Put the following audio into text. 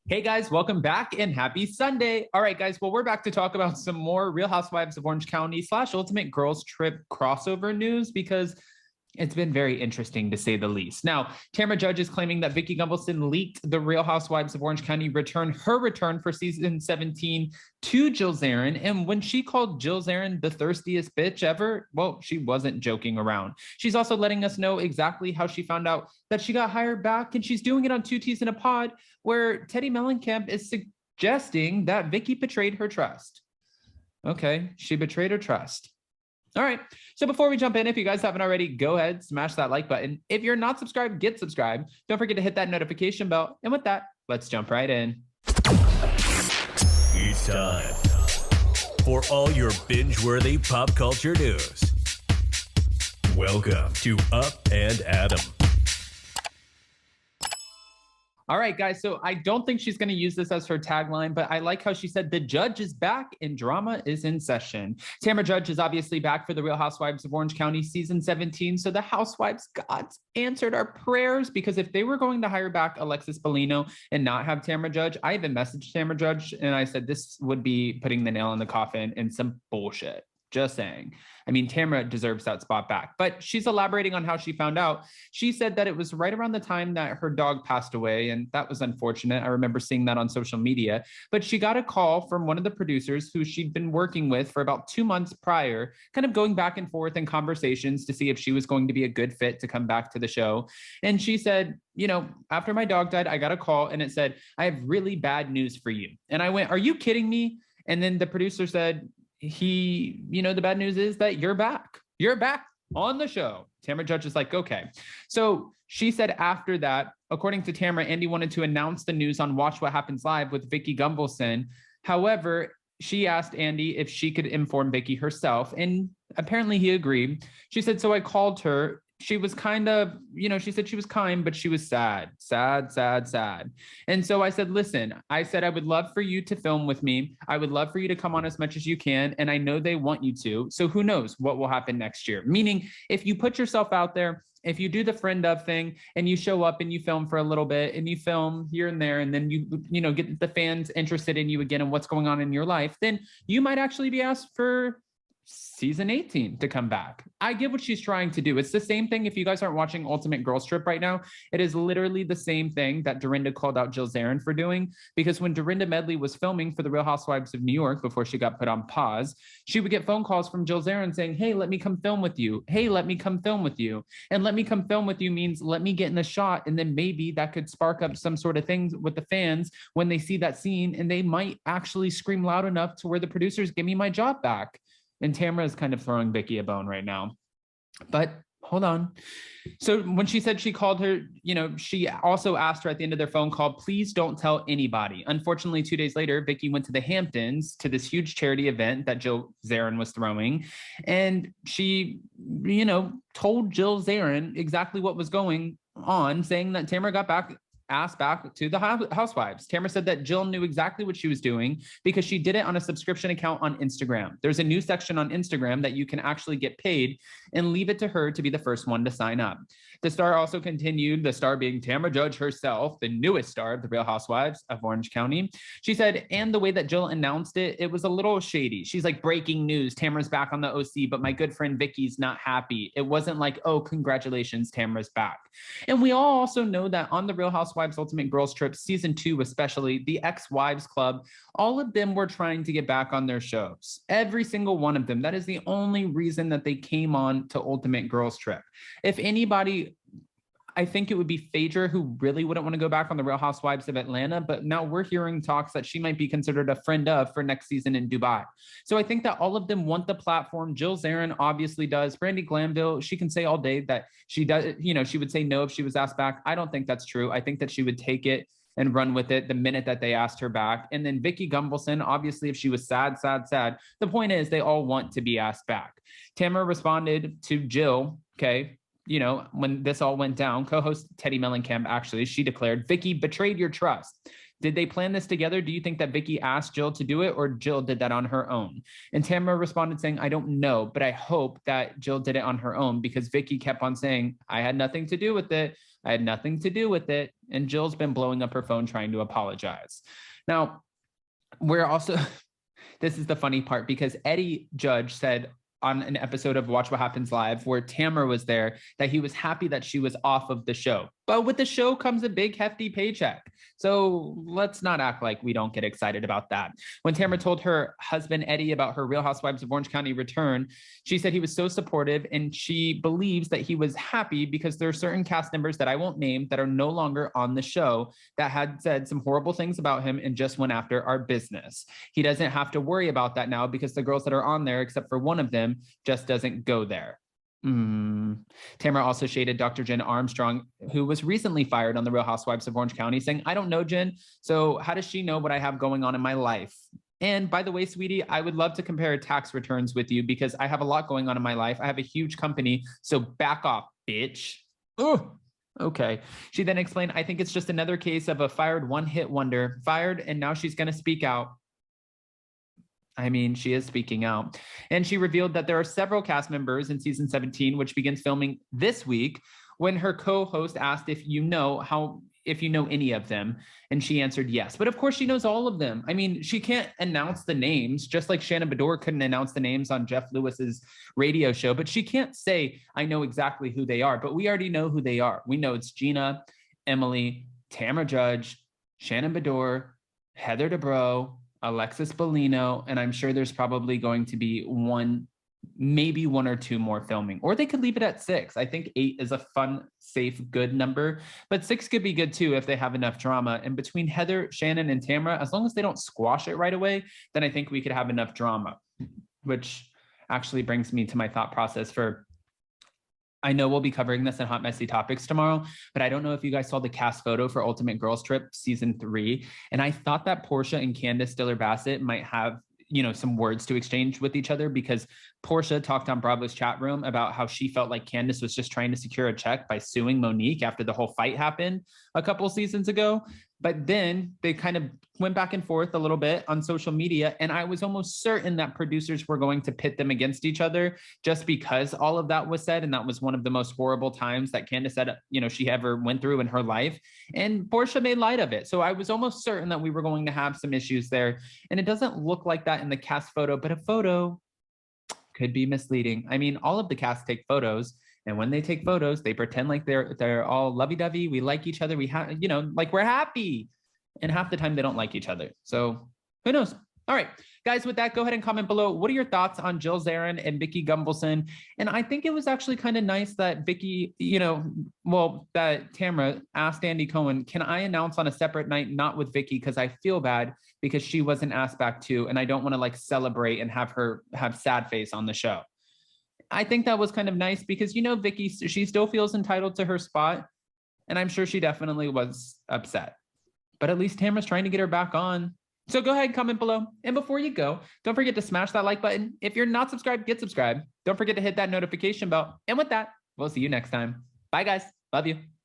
Hey guys, welcome back and happy Sunday. All right, guys. Well, we're back to talk about some more Real Housewives of Orange County / Ultimate Girls Trip crossover news because it's been very interesting to say the least. Now, Tamra Judge is claiming that Vicki Gunvalson leaked the Real Housewives of Orange County return for season 17 to Jill Zarin. And when she called Jill Zarin the thirstiest bitch ever, well, she wasn't joking around. She's also letting us know exactly how she found out that she got hired back, and she's doing it on Two T's in a Pod, where Teddy Mellencamp is suggesting that Vicki betrayed her trust. Okay, she betrayed her trust. All right. So before we jump in, if you guys haven't already, go ahead, smash that like button. If you're not subscribed, get subscribed. Don't forget to hit that notification bell. And with that, let's jump right in. It's time for all your binge-worthy pop culture news. Welcome to Up and Adam. All right, guys. So I don't think she's going to use this as her tagline, but I like how she said the judge is back and drama is in session. Tamra Judge is obviously back for the Real Housewives of Orange County season 17. So the housewives gods answered our prayers, because if they were going to hire back Alexis Bellino and not have Tamra Judge, I even messaged Tamra Judge and I said this would be putting the nail in the coffin and some bullshit. Just saying. I mean, Tamra deserves that spot back, but she's elaborating on how she found out. She said that it was right around the time that her dog passed away, and that was unfortunate. I remember seeing that on social media, but she got a call from one of the producers who she'd been working with for about 2 months prior, kind of going back and forth in conversations to see if she was going to be a good fit to come back to the show. And she said, you know, after my dog died, I got a call and it said, I have really bad news for you. And I went, are you kidding me? And then the producer said, the bad news is that you're back on the show. Tamra Judge is like, okay. So she said after that, according to Tamra, Andy wanted to announce the news on Watch What Happens Live with Vicki Gunvalson. However, she asked Andy if she could inform Vicki herself, and apparently he agreed. She said, so I called her. She was kind of, she said she was kind, but she was sad. And so I said, listen, I said, I would love for you to film with me. I would love for you to come on as much as you can. And I know they want you to. So who knows what will happen next year? Meaning, if you put yourself out there, if you do the friend of thing and you show up and you film for a little bit and you film here and there, and then you get the fans interested in you again and what's going on in your life, then you might actually be asked for season 18 to come back. I get what she's trying to do. It's the same thing. If you guys aren't watching Ultimate Girls Trip right now, it is literally the same thing that Dorinda called out Jill Zarin for doing, because when Dorinda Medley was filming for the Real Housewives of New York before she got put on pause, she would get phone calls from Jill Zarin saying, hey, let me come film with you. Hey, let me come film with you. And let me come film with you means let me get in the shot. And then maybe that could spark up some sort of things with the fans when they see that scene, and they might actually scream loud enough to where the producers give me my job back. And Tamra is kind of throwing Vicki a bone right now. But hold on. So when she said she called her, she also asked her at the end of their phone call, please don't tell anybody. Unfortunately, 2 days later, Vicki went to the Hamptons to this huge charity event that Jill Zarin was throwing. And she, told Jill Zarin exactly what was going on, saying that Tamra got asked back to the housewives. Tamra said that Jill knew exactly what she was doing because she did it on a subscription account on Instagram. There's a new section on Instagram that you can actually get paid, and leave it to her to be the first one to sign up. The star also continued, the star being Tamra Judge herself, the newest star of the Real Housewives of Orange County. She said, and the way that Jill announced it, it was a little shady. She's like, breaking news, Tamra's back on the OC, but my good friend Vicki's not happy. It wasn't like, oh, congratulations, Tamra's back. And we all also know that on the Real Housewives Ultimate Girls Trip, season 2 especially, the ex-wives club, all of them were trying to get back on their shows. Every single one of them. That is the only reason that they came on to Ultimate Girls Trip. If anybody, I think it would be Phaedra, who really wouldn't want to go back on the Real Housewives of Atlanta, but now we're hearing talks that she might be considered a friend of for next season in Dubai. So I think that all of them want the platform. Jill Zarin obviously does. Brandi Glanville, she can say all day that she does, she would say no if she was asked back. I don't think that's true. I think that she would take it and run with it the minute that they asked her back. And then Vicki Gunvalson, obviously, if she was sad, the point is they all want to be asked back. Tamra responded to Jill, okay, when this all went down, co-host Teddy Mellencamp, actually, she declared, Vicki betrayed your trust. Did they plan this together? Do you think that Vicki asked Jill to do it, or Jill did that on her own? And Tamra responded saying, I don't know, but I hope that Jill did it on her own, because Vicki kept on saying, I had nothing to do with it. I had nothing to do with it. And Jill's been blowing up her phone trying to apologize. Now, we're also, this is the funny part, because Eddie Judge said on an episode of Watch What Happens Live where Tamra was there that he was happy that she was off of the show. But with the show comes a big hefty paycheck. So let's not act like we don't get excited about that. When Tamra told her husband Eddie about her Real Housewives of Orange County return, she said he was so supportive and she believes that he was happy because there are certain cast members that I won't name that are no longer on the show that had said some horrible things about him and just went after our business. He doesn't have to worry about that now because the girls that are on there, except for one of them, just doesn't go there. Tamra also shaded Dr. Jen Armstrong, who was recently fired on the Real Housewives of Orange County, saying, I don't know Jen, so how does she know what I have going on in my life? And by the way, sweetie, I would love to compare tax returns with you because I have a lot going on in my life. I have a huge company, so back off, bitch. Oh, okay. She then explained, I think it's just another case of a fired one-hit wonder, fired, and now she's going to speak out. I mean, she is speaking out. And she revealed that there are several cast members in season 17, which begins filming this week, when her co-host asked if you know any of them. And she answered yes. But of course she knows all of them. I mean, she can't announce the names, just like Shannon Bedore couldn't announce the names on Jeff Lewis's radio show. But she can't say, I know exactly who they are. But we already know who they are. We know it's Gina, Emily, Tamra Judge, Shannon Bedore, Heather Dubrow, Alexis Bellino, and I'm sure there's probably going to be maybe one or two more filming, or they could leave it at 6. I think 8 is a fun, safe, good number, but 6 could be good too if they have enough drama. And between Heather, Shannon, and Tamra, as long as they don't squash it right away, then I think we could have enough drama, which actually brings me to my thought process for, I know we'll be covering this in Hot Messy Topics tomorrow, but I don't know if you guys saw the cast photo for Ultimate Girls Trip season 3. And I thought that Portia and Candace Diller-Bassett might have, some words to exchange with each other, because Portia talked on Bravo's chat room about how she felt like Candace was just trying to secure a check by suing Monique after the whole fight happened a couple seasons ago. But then they kind of went back and forth a little bit on social media. And I was almost certain that producers were going to pit them against each other just because all of that was said. And that was one of the most horrible times that Candace said, she ever went through in her life. And Portia made light of it. So I was almost certain that we were going to have some issues there. And it doesn't look like that in the cast photo, but a photo could be misleading. I mean, all of the cast take photos. And when they take photos, they pretend like they're all lovey-dovey. We like each other. We have, like we're happy. And half the time they don't like each other. So who knows? All right, guys, with that, go ahead and comment below. What are your thoughts on Jill Zarin and Vicki Gunvalson? And I think it was actually kind of nice that Vicki, that Tamra asked Andy Cohen, can I announce on a separate night, not with Vicki, because I feel bad because she wasn't asked back to, and I don't want to celebrate and have her have sad face on the show. I think that was kind of nice because, Vicki, she still feels entitled to her spot. And I'm sure she definitely was upset. But at least Tamra's trying to get her back on. So go ahead and comment below. And before you go, don't forget to smash that like button. If you're not subscribed, get subscribed. Don't forget to hit that notification bell. And with that, we'll see you next time. Bye, guys. Love you.